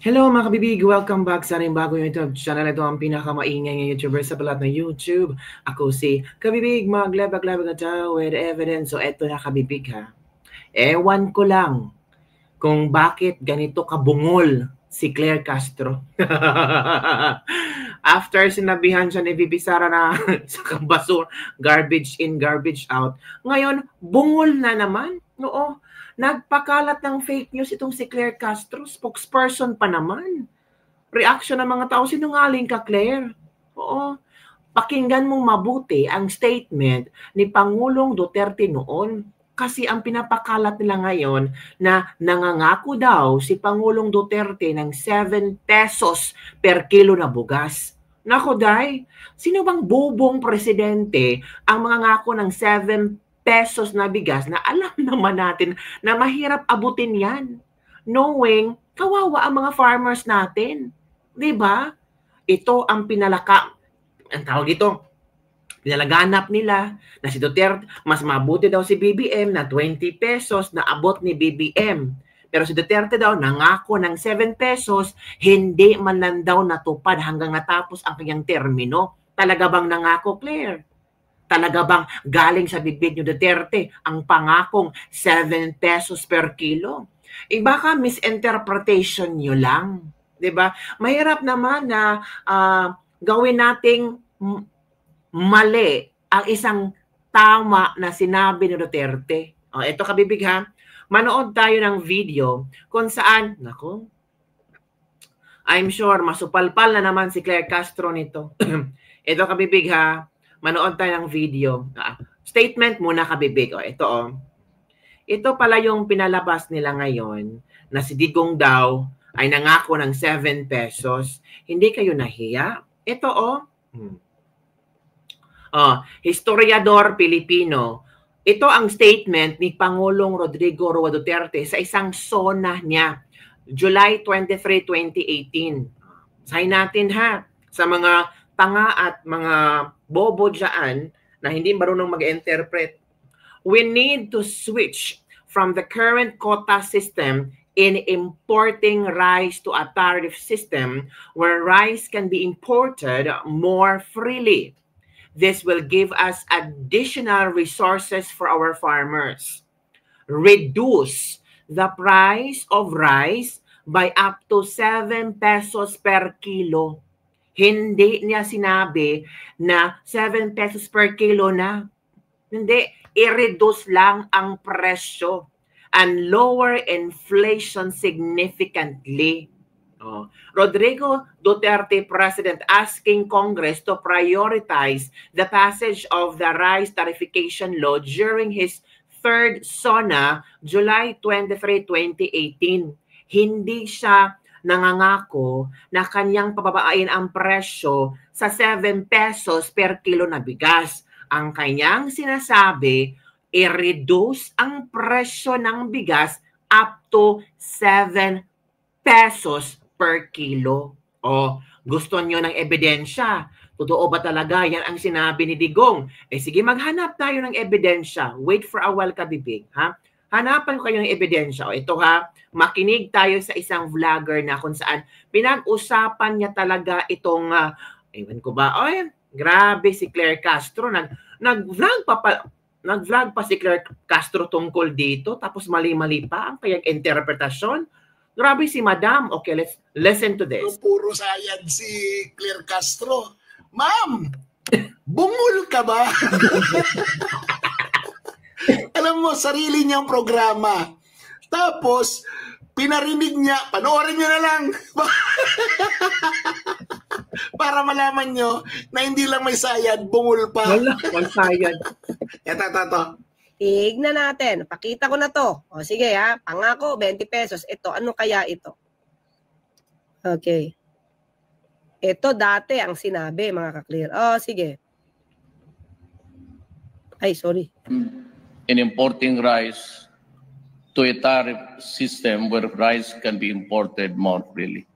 Hello mga kabibig! Welcome back sa ating bagong YouTube channel. Ito ang pinakamaingay ng YouTuber sa balat ng YouTube. Ako si Kabibig, maglabag-labag na tayo with evidence. So eto na kabibig ha. Ewan ko lang kung bakit ganito kabungol si Claire Castro. After sinabihan siya ni Bibi Sara na sa kabasur, garbage in, garbage out. Ngayon, bungol na naman. Oo. Nagpakalat ng fake news itong si Claire Castro, spokesperson pa naman. Reaction ng mga tao, sinungaling ka, Claire. Oo. Pakinggan mong mabuti ang statement ni Pangulong Duterte noon. Kasi ang pinapakalat nila ngayon na nangangako daw si Pangulong Duterte ng 7 pesos per kilo na bugas. Nako, Day, sino bang bubong presidente ang mangangako ng 7 pesos na bigas na alam naman natin na mahirap abutin yan, knowing kawawa ang mga farmers natin. Diba? Ito ang ang tawag ito, pinalaganap nila na si Duterte, mas mabuti daw si BBM na 20 pesos na abot ni BBM. Pero si Duterte daw nangako ng 7 pesos, hindi man lang daw natupad hanggang natapos ang kanyang termino. Talaga bang nangako, Claire? Talaga bang galing sa bibig ni Duterte ang pangakong 7 pesos per kilo? Baka misinterpretation nyo lang. Diba? Mahirap naman na gawin nating mali ang isang tama na sinabi ni Duterte. Ito kabibig ha, manood tayo ng video kung saan, nako, I'm sure masupalpal na naman si Claire Castro nito. Ito kabibig ha, manood tayo ng video. Statement muna kabibig. Ito pala yung pinalabas nila ngayon na si Digong daw ay nangako ng 7 pesos. Hindi kayo nahiya? Ito historiador Pilipino. Ito ang statement ni Pangulong Rodrigo Roa Duterte sa isang SONA niya, July 23, 2018. Sahin natin ha, sa mga tanga at mga bobo dyan na hindi marunong mag-interpret. We need to switch from the current quota system in importing rice to a tariff system where rice can be imported more freely. This will give us additional resources for our farmers. Reduce the price of rice by up to 7 pesos per kilo. Hindi niya sinabi na 7 pesos per kilo na. Hindi, i-reduce lang ang presyo and lower inflation significantly. Rodrigo Duterte President asking Congress to prioritize the passage of the rice tarification law during his third SONA, July 23, 2018. Hindi siya nangangako na kanyang pababain ang presyo sa 7 pesos per kilo na bigas. Ang kanyang sinasabi, i-reduce ang presyo ng bigas up to 7 pesos per kilo. Gusto nyo ng ebidensya? Totoo ba talaga yan ang sinabi ni Digong? Sige, maghanap tayo ng ebidensya. Wait for a while kabibig, ha? Hanapan ko kayo ng ebidensya. Ito ha, makinig tayo sa isang vlogger na kung saan pinag-usapan niya talaga itong, ewan ko ba, grabe si Claire Castro. Nag-vlog pa si Claire Castro tungkol dito, tapos mali-mali pa ang kayang interpretasyon. Grabe si Madam. Okay, let's listen to this. Puro sayad si Claire Castro. Ma'am, bungol ka ba? Alam mo, sarili niyang programa. Tapos, pinarinig niya, panoorin niyo na lang. Para malaman niyo na hindi lang may sayad, bungol pa. Wala, may sayad. Ito. Tignan natin. Pakita ko na to. Sige ha. Pangako, 20 pesos. Ito, ano kaya ito? Okay. Ito dati ang sinabi, mga ka-clear. Sige. Ay, sorry. In importing rice to a tariff system where rice can be imported more freely.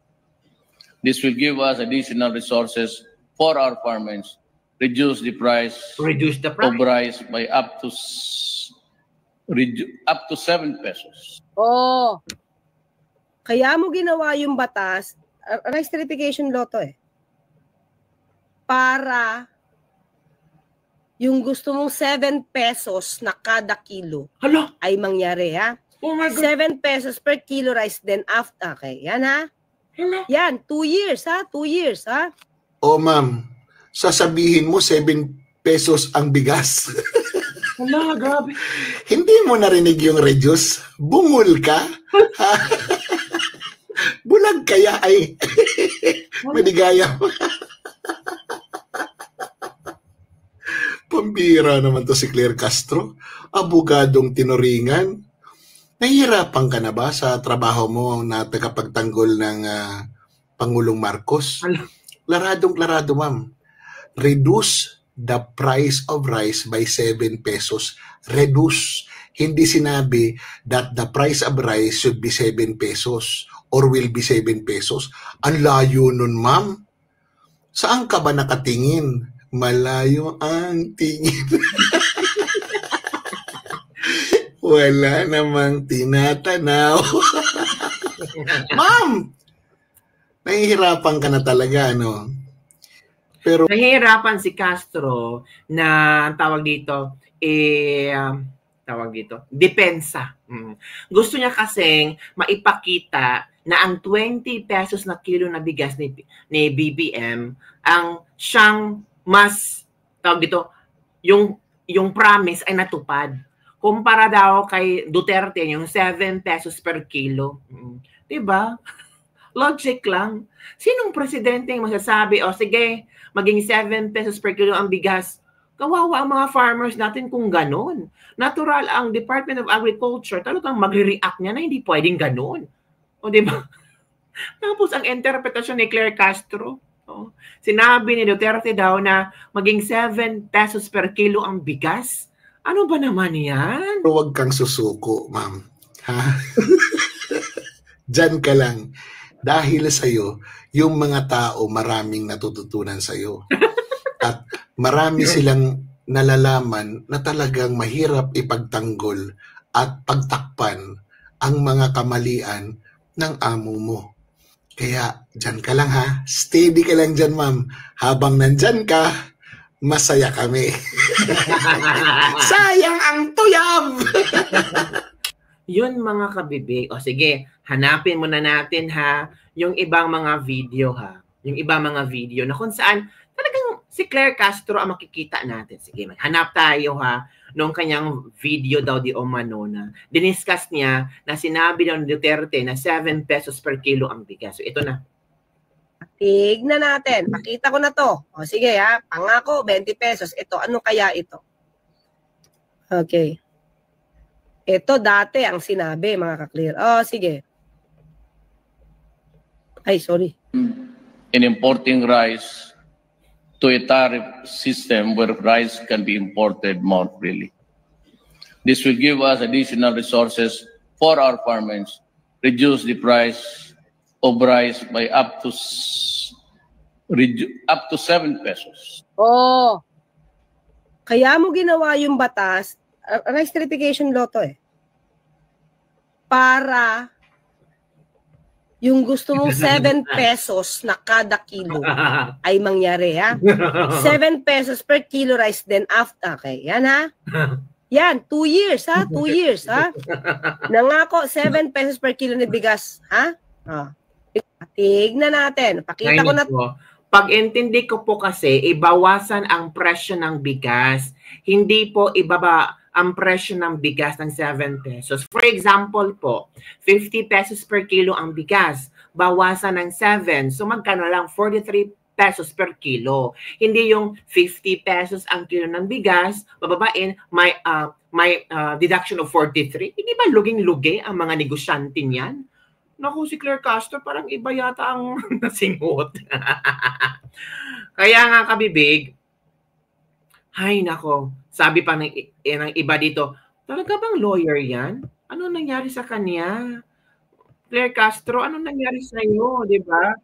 This will give us additional resources for our farmers. Reduce the price of rice by up to 7 pesos. Kaya mo ginawa yung batas, rice certification law to para yung gusto mong 7 pesos na kada kilo Hala! ay mangyari, ha? Oh my God! 7 pesos per kilo rice then after. Okay, yan ha? Hala! Yan, 2 years ha? 2 years ha? O ma'am, sasabihin mo 7 pesos ang bigas. Hala, grabe. Hindi mo narinig yung reduce? Bungol ka? Bulag kaya ay maligaya. Pambira naman to si Claire Castro. Abogadong tinuringan. Nahihirapan ka na ba sa trabaho mo na tagapagtanggol ng Pangulong Marcos? Laradong-larado, ma'am. Reduce the price of rice by 7 pesos. Reduce. Hindi sinabi that the price of rice should be 7 pesos or will be 7 pesos. Ang layo nun, ma'am. Saan ka ba nakatingin? Malayo ang tingin. Wala namang tinatanaw. Ma'am! Nahihirapan ka na talaga, no? Pero Nahihirapan si Castro na tawag dito, depensa. Gusto niya kasing maipakita na ang 20 pesos na kilo na bigas ni BBM ang siyang mas tawag dito, yung promise ay natupad. Kumpara daw kay Duterte yung 7 pesos per kilo. 'Di ba? Logic lang. Sinong presidente yung masasabi, o sige, maging 7 pesos per kilo ang bigas? Kawawa ang mga farmers natin kung ganon. Natural ang Department of Agriculture, talagang magre-react niya na hindi pwedeng ganon. O di ba? Tapos ang interpretasyon ni Claire Castro, sinabi ni Duterte daw na maging 7 pesos per kilo ang bigas. Ano ba naman yan? huwag kang susuko, ma'am. Ha? Diyan ka lang. Dahil sa'yo, yung mga tao maraming natututunan sa'yo. At marami silang nalalaman na talagang mahirap ipagtanggol at pagtakpan ang mga kamalian ng amo mo. Kaya dyan ka lang ha. Steady ka lang dyan, ma'am. Habang nandyan ka, masaya kami. Sayang ang tuyab! Yun mga kabibig. O sige, hanapin muna natin ha, yung ibang mga video ha. Yung ibang mga video na kung saan talagang si Claire Castro ang makikita natin. Sige, hanap tayo ha, nung kanyang video daw di umano na diniscuss niya na sinabi ng Duterte na 7 pesos per kilo ang bigas. So ito na. Tignan natin. Pakita ko na to. O sige ha, pangako 20 pesos. Ito, ano kaya ito? Okay. Ito dati ang sinabi, mga ka-clear. O sige. Ay, sorry. In importing rice to a tariff system where rice can be imported more freely. This will give us additional resources for our farmers, reduce the price of rice by up to 7 pesos. Oh. Kaya mo ginawa yung batas, rice certification law to para yung gusto mong 7 pesos na kada kilo ay mangyari, ha? 7 pesos per kilo rice then after. Okay, yan ha? Yan, 2 years, ha? 2 years, ha? Nangako, 7 pesos per kilo na bigas, ha? Tignan natin. Pakita ko na. Pag-intindi ko po kasi, ibawasan ang presyo ng bigas. Hindi po ibaba ang presyo ng bigas ng 7 pesos. For example po, 50 pesos per kilo ang bigas. Bawasan ng 7. So magkano lang? 43 pesos per kilo. Hindi yung 50 pesos ang kilo ng bigas, bababain, may deduction of 43. Hindi ba luging-lugi ang mga negosyante niyan? Naku, si Claire Castro, parang iba yata ang nasingot. Kaya nga kabibig, ay nako, sabi pa ng iba dito, talaga bang lawyer yan? Ano nangyari sa kanya? Claire Castro, ano nangyari sa iyo, di ba?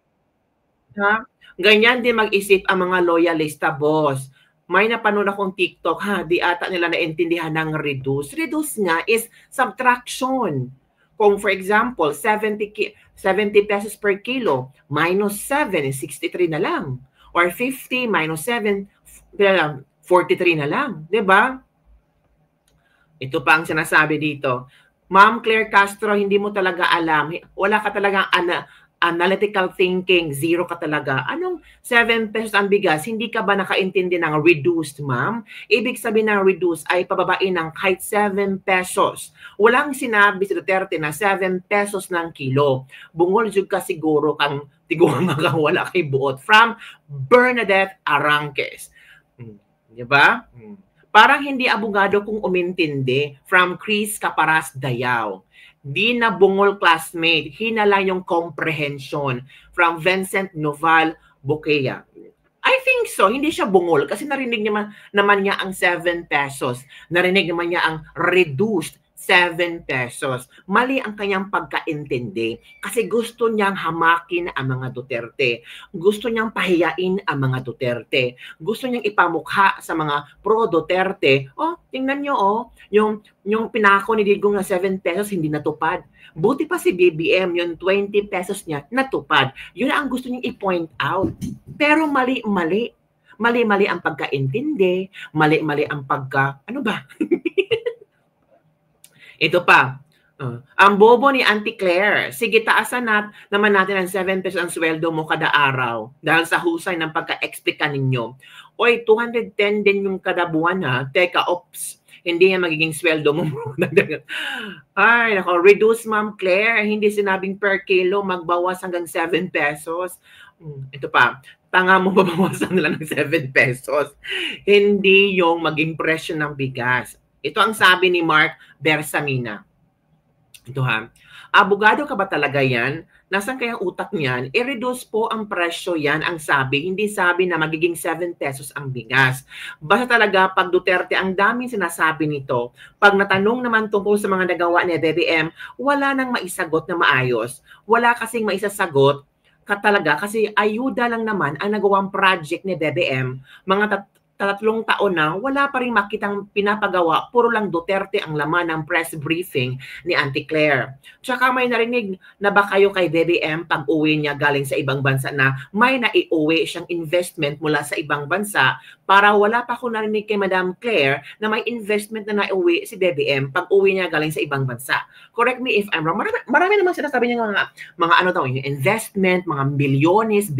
Ha? Ganyan din mag-isip ang mga loyalista, boss. May napanood akong TikTok, di ata nila naintindihan ng reduce. Reduce nga is subtraction. Kung for example, 70 pesos per kilo, minus 7 is 63 na lang. Or 50 minus 7, 43 na lang. Diba? Ito pa ang sinasabi dito. Ma'am Claire Castro, hindi mo talaga alam. Wala ka talagang analytical thinking. Zero ka talaga. Anong 7 pesos ang bigas? Hindi ka ba nakaintindi ng reduced, ma'am? Ibig sabihin ng reduced ay pababain ng kahit 7 pesos. Walang sinabi si Duterte na 7 pesos ng kilo. Bungol jud ka siguro kang tiguang nga wala kay buot. From Bernadette Aranques. Diba? Parang hindi abogado kung umintindi. From Chris Caparas Dayaw. Di na bungol classmate, hinala yung comprehension. From Vincent Noval Bokea. I think so, hindi siya bungol kasi narinig naman niya ang 7 pesos. Narinig naman niya ang reduced 7 pesos. Mali ang kanyang pagkaintindi kasi gusto niyang hamakin ang mga Duterte. Gusto niyang pahiyain ang mga Duterte. Gusto niyang ipamukha sa mga pro-Duterte. Oh, tingnan niyo yung pinako ni Digong na 7 pesos hindi natupad. Buti pa si BBM, yung 20 pesos niya natupad. Yun ang gusto niyang i-point out. Pero mali-mali. Mali-mali ang pagkaintindi. Mali-mali ang ano ba? Ito pa, ang bobo ni Auntie Claire. Sige, taasan naman natin ang 7 pesos ang sweldo mo kada araw dahil sa husay ng pagka-explica ninyo. Oy, 210 din yung kada buwan ha. Teka, ops, hindi yan magiging sweldo mo. Ay, nako, reduce Ma'am Claire. Hindi sinabing per kilo, magbawas hanggang 7 pesos. Ito pa, tanga mo babawasan nila ng 7 pesos. Hindi yung maging presyo ng bigas. Ito ang sabi ni Mark Bersamina. Ito ha. Abogado ka ba talaga yan? Nasaan kayang utak niyan? I-reduce po ang presyo yan ang sabi. Hindi sabi na magiging 7 pesos ang bigas. Basta talaga pag Duterte, ang daming sinasabi nito. Pag natanong naman tungkol sa mga nagawa ni BBM, wala nang maisagot na maayos. Wala kasing maisasagot talaga kasi ayuda lang naman ang nagawang project ni BBM. Mga 3 taon na, wala pa rin makitang pinapagawa. Puro lang Duterte ang laman ng press briefing ni Auntie Claire. Tsaka may narinig na ba kayo kay BBM pag uwi niya galing sa ibang bansa na may naiuwi siyang investment mula sa ibang bansa para wala pa ako narinig kay Madam Claire na may investment na naiuwi si BBM pag uwi niya galing sa ibang bansa. Correct me if I'm wrong. Marami naman sinasabi niya mga ano daw, yung investment, mga bilyones,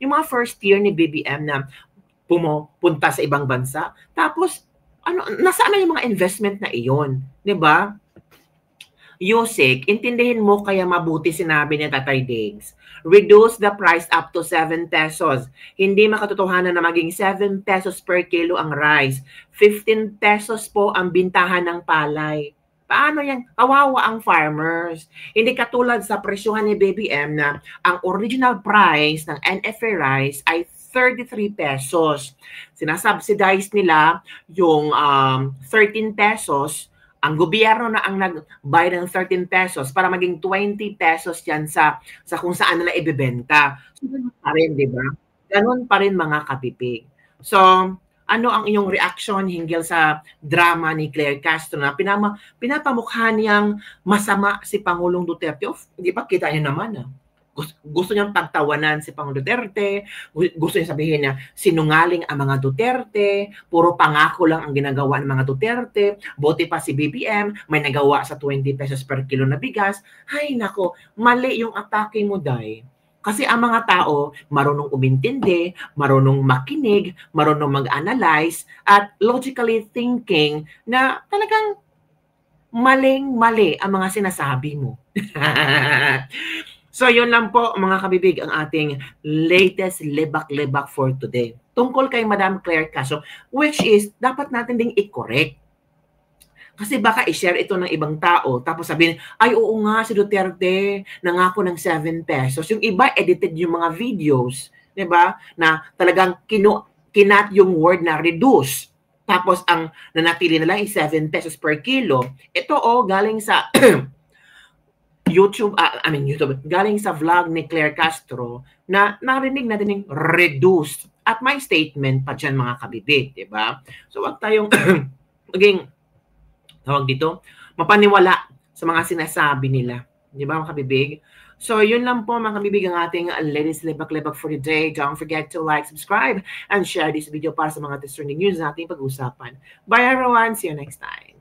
yung mga first year ni BBM na pumupunta sa ibang bansa. Tapos, nasaan na yung mga investment na iyon? Diba? Yusik, intindihin mo kaya mabuti sinabi ni Tatay Diggs. Reduce the price up to 7 pesos. Hindi makatotohanan na maging 7 pesos per kilo ang rice. 15 pesos po ang bintahan ng palay. Paano yan? Kawawa ang farmers. Hindi katulad sa presyuhan ni BBM na ang original price ng NFA rice ay 33 pesos. Sinasubsidize nila yung 13 pesos. Ang gobyerno na ang nagbayad ng 13 pesos para maging 20 pesos yan sa kung saan nila ibebenta. So, ganun pa rin, di ba? Ganun pa rin mga kapipig. So, ano ang inyong reaction hinggil sa drama ni Claire Castro na pinapamukha niyang masama si Pangulong Duterte? Di ba kita niyo naman gusto niyang pagtawanan si Pangulong Duterte, gusto niya sabihin na sinungaling ang mga Duterte, puro pangako lang ang ginagawa ng mga Duterte, buti pa si BBM, may nagawa sa 20 pesos per kilo na bigas. Ay nako, mali yung atake mo, Day. Kasi ang mga tao marunong umintindi, marunong makinig, marunong mag-analyze, at logically thinking na talagang maling-mali ang mga sinasabi mo. So, yun lang po mga kabibig ang ating latest lebak-lebak for today. Tungkol kay Madam Claire Castro, which is dapat natin ding i-correct. Kasi baka i-share ito ng ibang tao, tapos sabihin, ay oo nga si Duterte, nangako ng 7 pesos. Yung iba, edited yung mga videos, di ba? Na talagang kinat yung word na reduce. Tapos ang nanatili na lang is 7 pesos per kilo. Ito galing sa YouTube, galing sa vlog ni Claire Castro na narinig natin yung reduced at may statement pa dyan mga kabibig, di ba? So wag tayong maging, tawag dito, mapaniwala sa mga sinasabi nila. Di ba mga kabibig? So yun lang po mga kabibig ang ating latest lebak-lebak for today. Don't forget to like, subscribe, and share this video para sa mga trending news na ating pag-usapan. Bye everyone! See you next time!